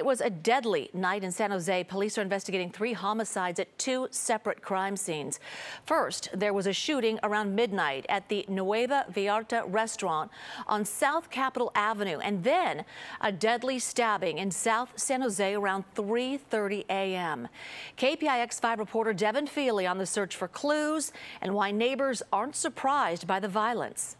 It was a deadly night in San Jose. Police are investigating 3 homicides at 2 separate crime scenes. First, there was a shooting around midnight at the Nueva Vallarta restaurant on South Capitol Avenue, and then a deadly stabbing in South San Jose around 3:30 a.m. KPIX5 reporter Devin Fehely on the search for clues and why neighbors aren't surprised by the violence.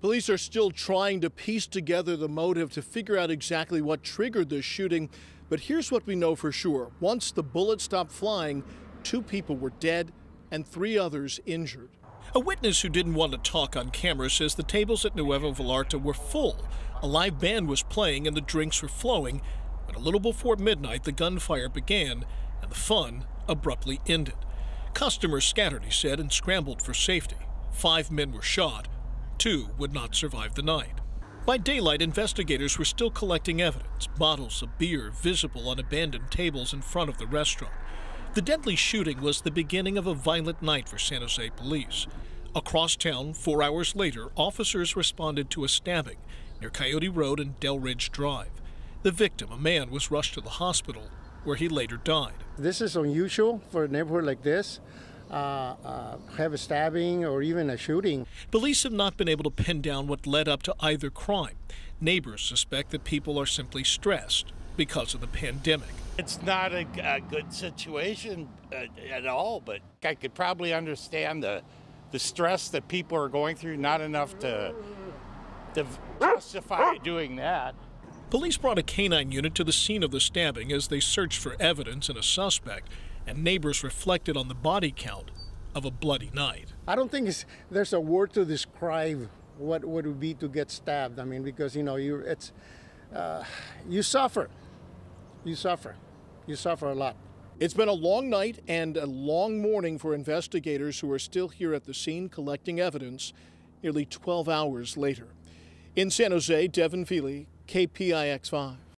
Police are still trying to piece together the motive to figure out exactly what triggered this shooting. But here's what we know for sure. Once the bullet stopped flying, 2 people were dead and 3 others injured. A witness who didn't want to talk on camera says the tables at Nueva Vallarta were full. A live band was playing and the drinks were flowing. But a little before midnight, the gunfire began and the fun abruptly ended. Customers scattered, he said, and scrambled for safety. 5 men were shot. 2 would not survive the night. By daylight, investigators were still collecting evidence, bottles of beer visible on abandoned tables in front of the restaurant. The deadly shooting was the beginning of a violent night for San Jose police. Across town, 4 hours later, officers responded to a stabbing near Coyote Road and Del Ridge Drive. The victim, a man, was rushed to the hospital, where he later died. This is unusual for a neighborhood like this. Have a stabbing or even a shooting. Police have not been able to pin down what led up to either crime. Neighbors suspect that people are simply stressed because of the pandemic. It's not a good situation at all, but I could probably understand the stress that people are going through, not enough to justify doing that. Police brought a canine unit to the scene of the stabbing as they searched for evidence and a suspect, and neighbors reflected on the body count of a bloody night. I don't think there's a word to describe what would it be to get stabbed. I mean, because you suffer a lot. It's been a long night and a long morning for investigators who are still here at the scene collecting evidence nearly 12 hours later. In San Jose, Devin Fehely, KPIX5.